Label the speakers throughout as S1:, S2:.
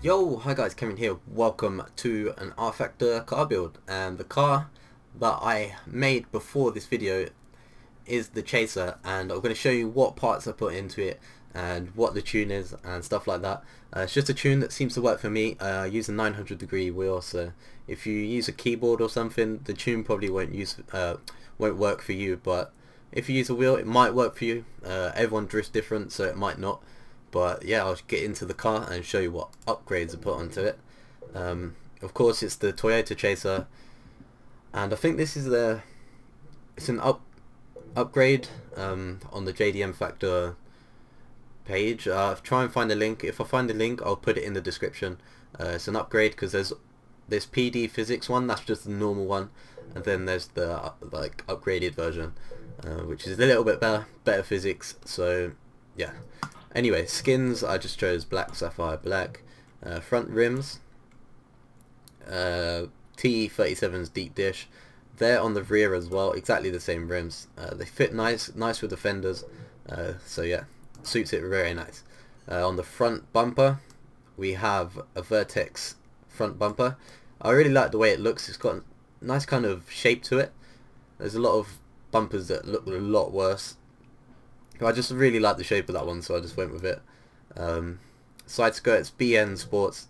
S1: Yo, hi guys, Kevin here. Welcome to an Rfactor car build, and the car that I made before this video is the Chaser, and I'm going to show you what parts I put into it and what the tune is and stuff like that. It's just a tune that seems to work for me. I use a 900-degree wheel, so if you use a keyboard or something, the tune probably won't work for you, but if you use a wheel, it might work for you. Everyone drifts different, so it might not. But yeah, I'll get into the car and show you what upgrades are put onto it. Of course, it's the Toyota Chaser, and I think this is it's an upgrade on the JDM Factor page. Try and find a link. If I find a link, I'll put it in the description. It's an upgrade because there's this PD physics one, that's just the normal one, and then there's the like upgraded version, which is a little bit better physics. So yeah. Anyway, skins, I just chose black, sapphire, black. Front rims, T37's deep dish. They're on the rear as well, exactly the same rims. They fit nice with the fenders. So yeah, suits it very nice. On the front bumper, we have a Vertex front bumper. I really like the way it looks. It's got a nice kind of shape to it. There's a lot of bumpers that look a lot worse. I just really like the shape of that one, so I just went with it. Side skirts, BN Sports.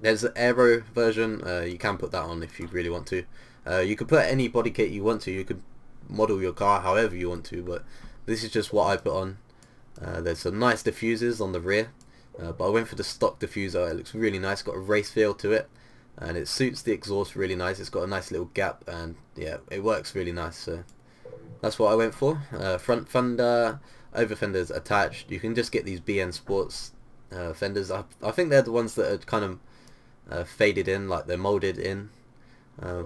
S1: There's an aero version. You can put that on if you really want to. You could put any body kit you want to. You could model your car however you want to, but this is just what I put on. There's some nice diffusers on the rear, but I went for the stock diffuser. It looks really nice. Got a race feel to it, and it suits the exhaust really nice. It's got a nice little gap, and yeah, it works really nice. So that's what I went for. Front fender, over fenders attached. You can just get these BN Sports fenders. I think they're the ones that are kind of faded in, like they're molded in.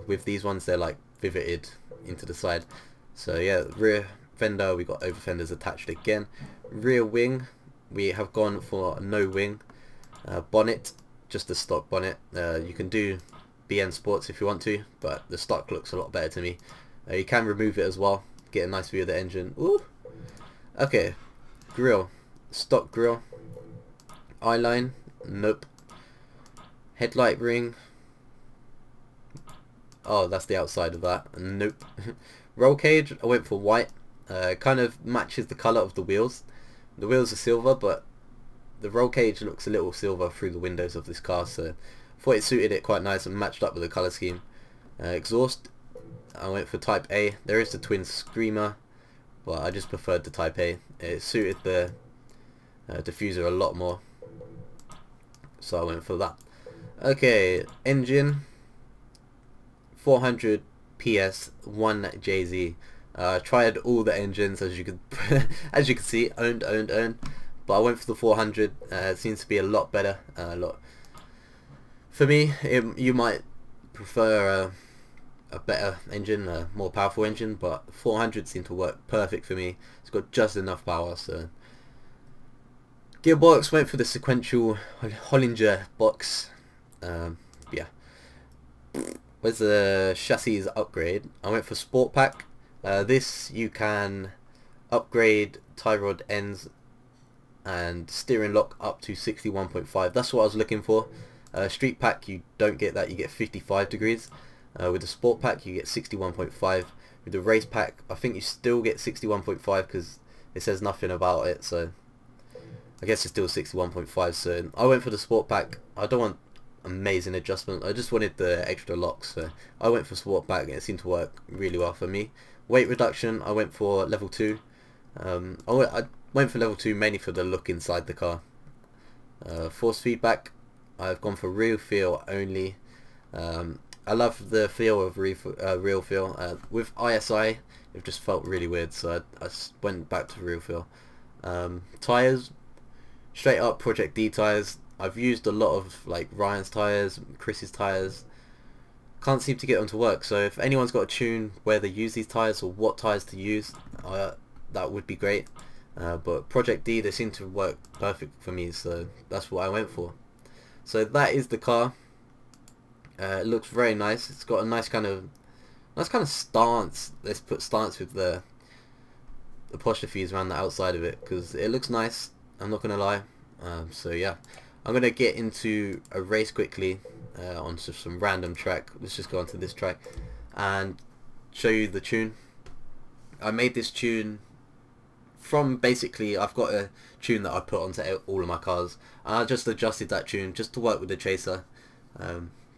S1: With these ones, they're like pivoted into the side. So yeah, rear fender, we got over fenders attached again. Rear wing, we have gone for no wing. Bonnet, just a stock bonnet. You can do BN Sports if you want to, but the stock looks a lot better to me. You can remove it as well, get a nice view of the engine. Ooh. Okay, grille, stock grille. Eyeline, nope. Headlight ring, oh, that's the outside of that, nope. Roll cage, I went for white. Kind of matches the colour of the wheels. The wheels are silver, but the roll cage looks a little silver through the windows of this car, so I thought it suited it quite nice and matched up with the colour scheme. Exhaust, I went for Type A. There is the twin screamer, but I just preferred the Type A. It suited the diffuser a lot more, so I went for that. Okay, engine, 400 PS, 1 JZ. Tried all the engines, as you could as you can see, owned, but I went for the 400. It seems to be a lot better. For me, you might prefer a better engine, a more powerful engine, but 400 seemed to work perfect for me. It's got just enough power. So Gearbox, went for the sequential Hollinger box. Yeah. Where's the chassis upgrade? I went for Sport Pack. This you can upgrade tie rod ends and steering lock up to 61.5. That's what I was looking for. Street Pack, you don't get that, you get 55 degrees. With the Sport Pack you get 61.5. With the Race Pack I think you still get 61.5 because it says nothing about it, so I guess it's still 61.5. So I went for the Sport Pack. I don't want amazing adjustment, I just wanted the extra locks, so I went for Sport Pack and it seemed to work really well for me. Weight reduction, I went for level 2. I went for level 2 mainly for the look inside the car. Force feedback, I've gone for real feel only. I love the feel of real feel. With ISI it just felt really weird, so I went back to real feel. Tyres, straight up Project D tyres. I've used a lot of like Ryan's tyres, Chris's tyres. Can't seem to get them to work, so if anyone's got a tune where they use these tyres or what tyres to use, that would be great. But Project D, they seem to work perfect for me, so that's what I went for. So that is the car. It looks very nice. It's got a nice kind of stance. Let's put stance with the apostrophes around the outside of it because it looks nice. I'm not gonna lie. So yeah, I'm gonna get into a race quickly on some random track. Let's just go onto this track and show you the tune. I made this tune from basically, I've got a tune that I put onto all of my cars, and I just adjusted that tune just to work with the chaser.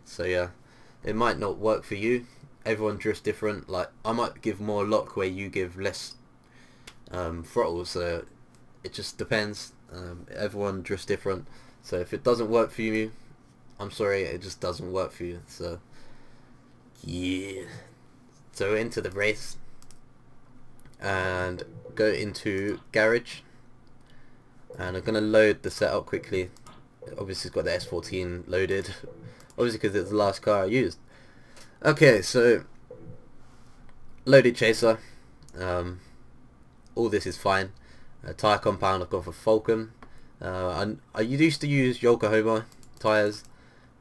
S1: So yeah, it might not work for you. Everyone drifts different. Like, I might give more lock where you give less throttle, so it just depends. Everyone drifts different, so if it doesn't work for you, I'm sorry, it just doesn't work for you. So yeah, so into the race and go into garage, and I'm gonna load the setup quickly. Obviously it's got the S14 loaded, obviously because it's the last car I used. Okay, so loaded chaser, all this is fine. Tyre compound, I've gone for Falcon. I used to use Yokohama tyres,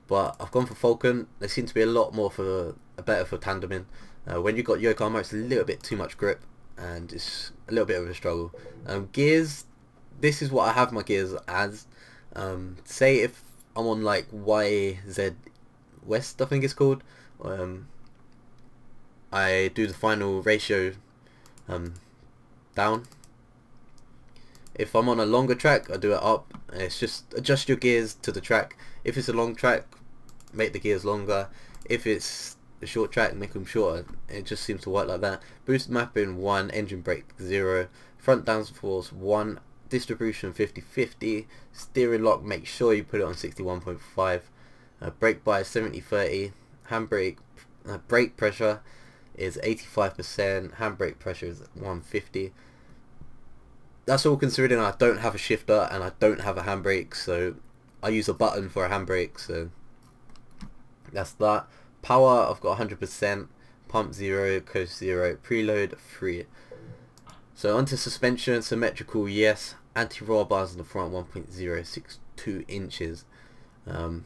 S1: but I've gone for Falcon. They seem to be a lot more better for tandeming. When you've got Yokohama, it's a little bit too much grip, and it's a little bit of a struggle. Gears, this is what I have my gears as. Say if I'm on like YZ West, I think it's called, I do the final ratio down. If I'm on a longer track, I do it up. And it's just adjust your gears to the track. If it's a long track, make the gears longer. If it's a short track, make them shorter. It just seems to work like that. Boost mapping 1, engine brake 0, front downforce 1, distribution 50-50, steering lock, make sure you put it on 61.5, brake bias 70-30, handbrake brake pressure is 85%, handbrake pressure is 150. That's all considering I don't have a shifter and I don't have a handbrake, so I use a button for a handbrake, so that's that. Power, I've got 100%, pump 0, coast 0, preload 3. So onto suspension, symmetrical, yes. Anti-roll bars in the front, 1.062 inches. Gone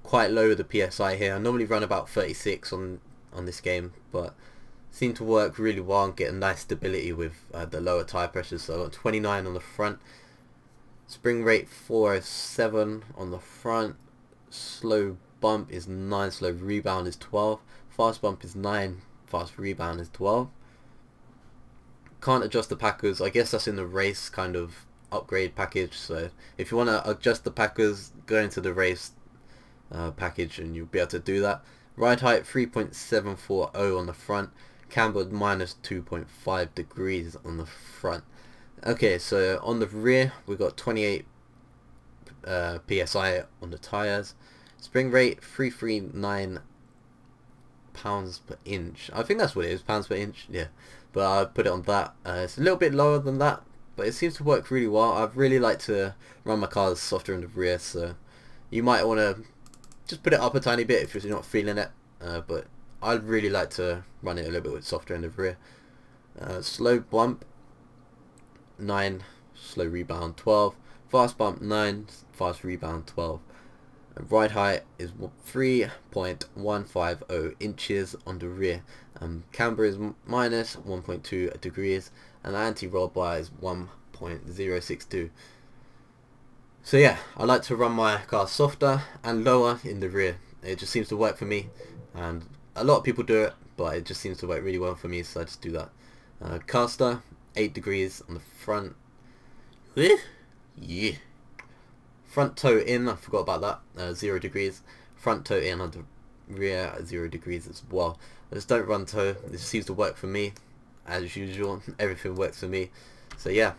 S1: quite low with the PSI here. I normally run about 36 on this game, but seem to work really well and get a nice stability with the lower tire pressures. So I got 29 on the front, spring rate 407 on the front, slow bump is 9, slow rebound is 12, fast bump is 9, fast rebound is 12. Can't adjust the packers. I guess that's in the race kind of upgrade package, so if you want to adjust the packers, go into the race package and you'll be able to do that. Ride height 3.740 on the front, cambered minus 2.5 degrees on the front. Okay, so on the rear we got 28 psi on the tires, spring rate 339 pounds per inch. I think that's what it is, pounds per inch, yeah, but I put it on that. It's a little bit lower than that, but it seems to work really well. I really like to run my cars softer in the rear, so you might want to just put it up a tiny bit if you're not feeling it, but I'd really like to run it a little bit softer in the rear. Slow bump 9, slow rebound 12, fast bump 9, fast rebound 12. Ride height is 3.150 inches on the rear. Camber is minus 1.2 degrees, and the anti-roll bar is 1.062. So yeah, I like to run my car softer and lower in the rear. It just seems to work for me, and a lot of people do it, but it just seems to work really well for me, so I just do that. Caster 8 degrees on the front. Yeah. Front toe in, I forgot about that, 0 degrees. Front toe in on the rear at 0 degrees as well. I just don't run toe. This seems to work for me, as usual. Everything works for me. So yeah,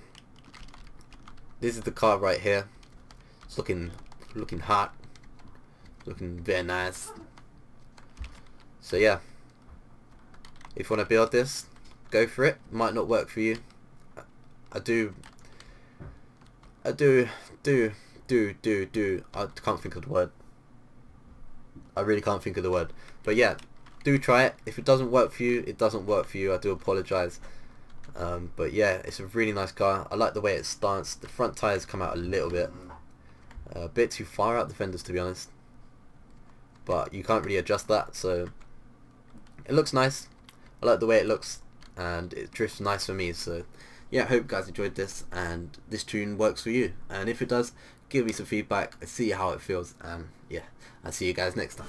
S1: this is the car right here. It's looking hot, looking very nice. So yeah, if you want to build this, go for it. Might not work for you. I can't think of the word. I really can't think of the word. But yeah, do try it. If it doesn't work for you, it doesn't work for you. I do apologise. But yeah, it's a really nice car. I like the way it starts. The front tyres come out a little bit. A bit too far out the fenders, to be honest. But you can't really adjust that, so it looks nice. I like the way it looks, and it drifts nice for me. So yeah, I hope you guys enjoyed this and this tune works for you, and if it does, give me some feedback, see how it feels, and yeah, I'll see you guys next time.